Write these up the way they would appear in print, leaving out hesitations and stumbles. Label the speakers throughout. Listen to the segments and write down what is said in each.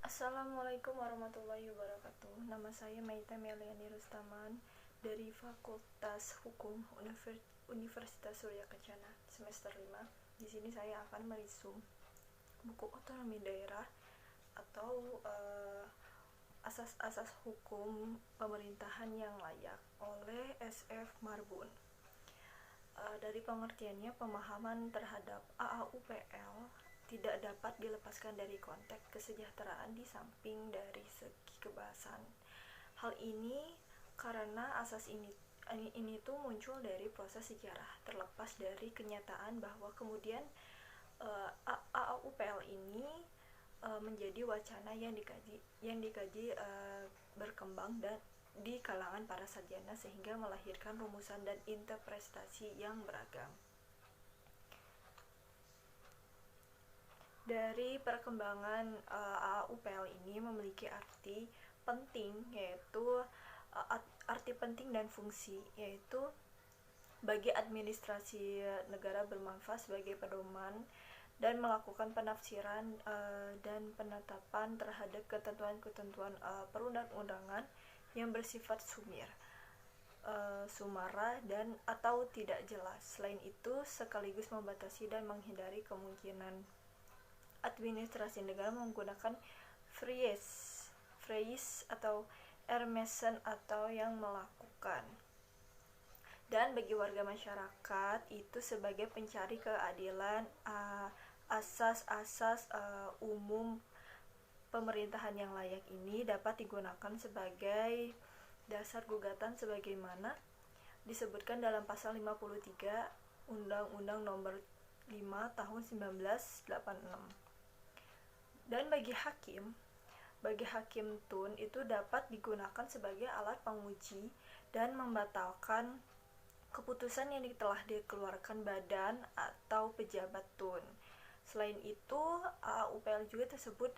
Speaker 1: Assalamualaikum warahmatullahi wabarakatuh. Nama saya Maita Meliani Rustaman dari Fakultas Hukum Universitas Surya Kencana semester 5. Di sini saya akan merisum buku otonomi daerah atau asas-asas hukum pemerintahan yang layak oleh S.F. Marbun. Dari pengertiannya, pemahaman terhadap AAUPL tidak dapat dilepaskan dari konteks kesejahteraan di samping dari segi kebahasan. Hal ini karena asas ini tuh muncul dari proses sejarah, terlepas dari kenyataan bahwa kemudian AAUPL ini menjadi wacana yang dikaji berkembang dan di kalangan para sarjana sehingga melahirkan rumusan dan interpretasi yang beragam. Dari perkembangan AAUPL ini memiliki arti penting, yaitu arti penting dan fungsi, yaitu bagi administrasi negara bermanfaat sebagai pedoman dan melakukan penafsiran dan penetapan terhadap ketentuan-ketentuan perundang-undangan yang bersifat sumara dan atau tidak jelas. Selain itu, sekaligus membatasi dan menghindari kemungkinan administrasi negara menggunakan phrase atau ermesen atau yang melakukan. Dan bagi warga masyarakat itu sebagai pencari keadilan, asas-asas umum pemerintahan yang layak ini dapat digunakan sebagai dasar gugatan sebagaimana disebutkan dalam pasal 53 Undang-Undang Nomor 5 Tahun 1986. Dan bagi hakim tun itu dapat digunakan sebagai alat penguji dan membatalkan keputusan yang telah dikeluarkan badan atau pejabat tun. Selain itu, AAUPL juga tersebut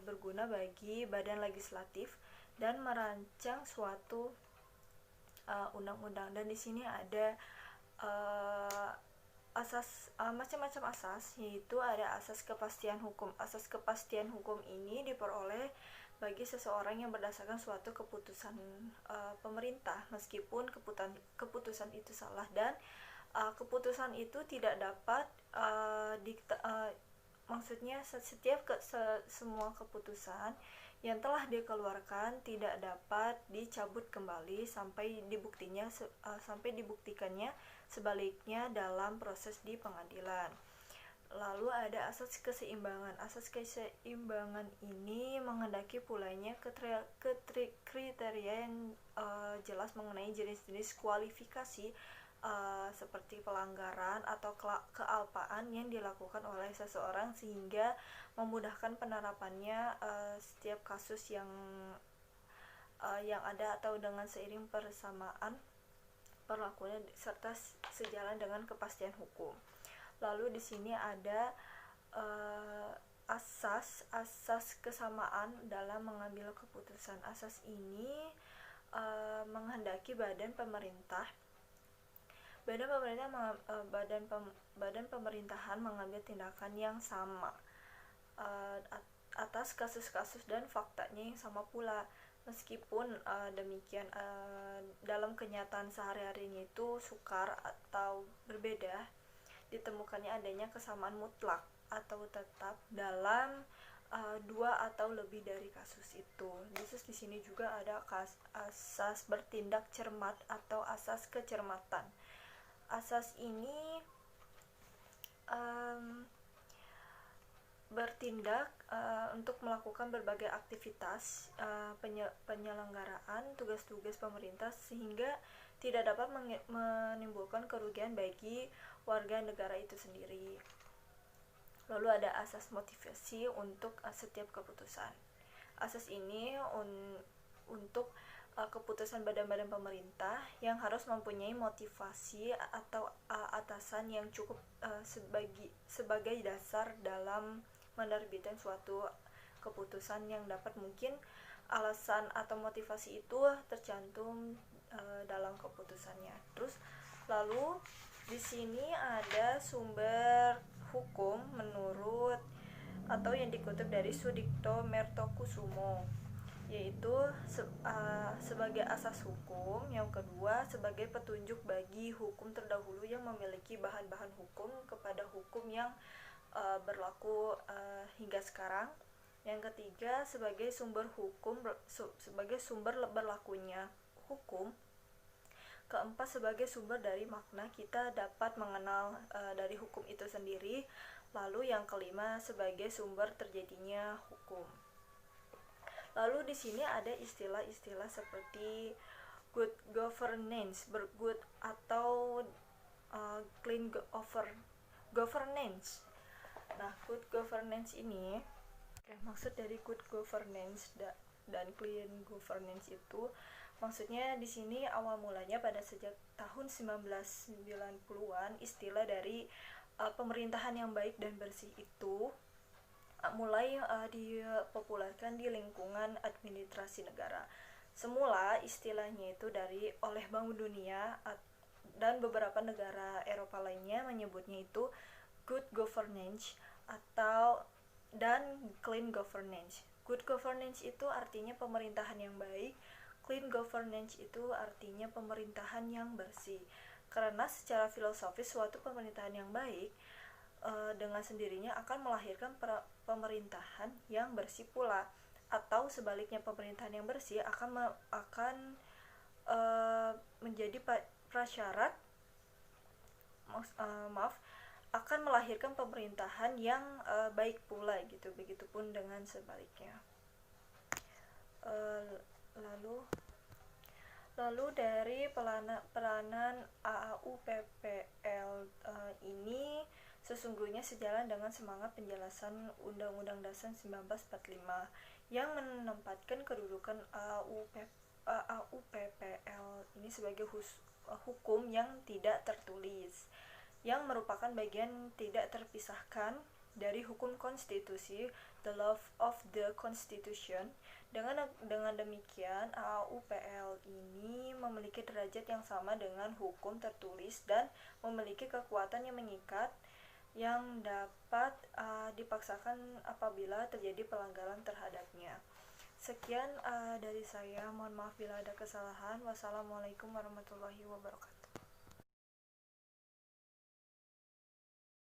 Speaker 1: berguna bagi badan legislatif dan merancang suatu undang-undang. Dan di sini ada macam-macam asas, yaitu ada asas kepastian hukum. Asas kepastian hukum ini diperoleh bagi seseorang yang berdasarkan suatu keputusan pemerintah, meskipun keputusan itu salah, dan keputusan itu tidak dapat maksudnya semua keputusan yang telah dikeluarkan tidak dapat dicabut kembali sampai dibuktikannya sebaliknya dalam proses di pengadilan. Lalu ada asas keseimbangan. Asas keseimbangan ini menghendaki pulanya kriteria yang jelas mengenai jenis-jenis kualifikasi seperti pelanggaran atau kealpaan yang dilakukan oleh seseorang sehingga memudahkan penerapannya setiap kasus yang ada atau dengan seiring persamaan perlakuannya serta sejalan dengan kepastian hukum. Lalu di sini ada asas kesamaan dalam mengambil keputusan. Asas ini menghendaki badan pemerintahan mengambil tindakan yang sama atas kasus-kasus dan faktanya yang sama pula. Meskipun demikian, dalam kenyataan sehari-harinya itu sukar atau berbeda, ditemukannya adanya kesamaan mutlak atau tetap dalam dua atau lebih dari kasus itu. Khusus di sini juga ada asas bertindak cermat atau asas kecermatan. Asas ini bertindak untuk melakukan berbagai aktivitas penyelenggaraan tugas-tugas pemerintah sehingga tidak dapat menimbulkan kerugian bagi warga negara itu sendiri. Lalu ada asas motivasi untuk setiap keputusan. Asas ini untuk keputusan badan-badan pemerintah yang harus mempunyai motivasi atau atasan yang cukup sebagai dasar dalam menerbitkan suatu keputusan yang dapat mungkin alasan atau motivasi itu tercantum dalam keputusannya. Terus lalu di sini ada sumber hukum menurut atau yang dikutip dari Sudikto Mertokusumo, yaitu sebagai asas hukum, yang kedua sebagai petunjuk bagi hukum terdahulu yang memiliki bahan-bahan hukum kepada hukum yang berlaku hingga sekarang, yang ketiga sebagai sumber hukum, sebagai sumber berlakunya hukum, keempat sebagai sumber dari makna kita dapat mengenal dari hukum itu sendiri, lalu yang kelima sebagai sumber terjadinya hukum. Lalu di sini ada istilah-istilah seperti good governance, good atau clean governance. Nah, good governance ini maksud dari good governance dan clean governance itu maksudnya di sini awal mulanya pada sejak tahun 1990-an istilah dari pemerintahan yang baik dan bersih itu mulai dipopulerkan di lingkungan administrasi negara. Semula istilahnya itu oleh Bank Dunia dan beberapa negara Eropa lainnya menyebutnya itu good governance dan clean governance. Good governance itu artinya pemerintahan yang baik, clean governance itu artinya pemerintahan yang bersih. Karena secara filosofis suatu pemerintahan yang baik dengan sendirinya akan melahirkan pemerintahan yang bersih pula, atau sebaliknya pemerintahan yang bersih akan menjadi prasyarat akan melahirkan pemerintahan yang baik pula gitu. Begitupun dengan sebaliknya. Lalu dari peranan AAUPPL ini sesungguhnya sejalan dengan semangat penjelasan Undang-Undang Dasar 1945 yang menempatkan kedudukan AAUPPL ini sebagai hukum yang tidak tertulis, yang merupakan bagian tidak terpisahkan dari hukum konstitusi, the law of the constitution. Dengan demikian, AAUPL ini memiliki derajat yang sama dengan hukum tertulis dan memiliki kekuatan yang mengikat, yang dapat dipaksakan apabila terjadi pelanggaran terhadapnya. Sekian dari saya, mohon maaf bila ada kesalahan. Wassalamualaikum warahmatullahi wabarakatuh.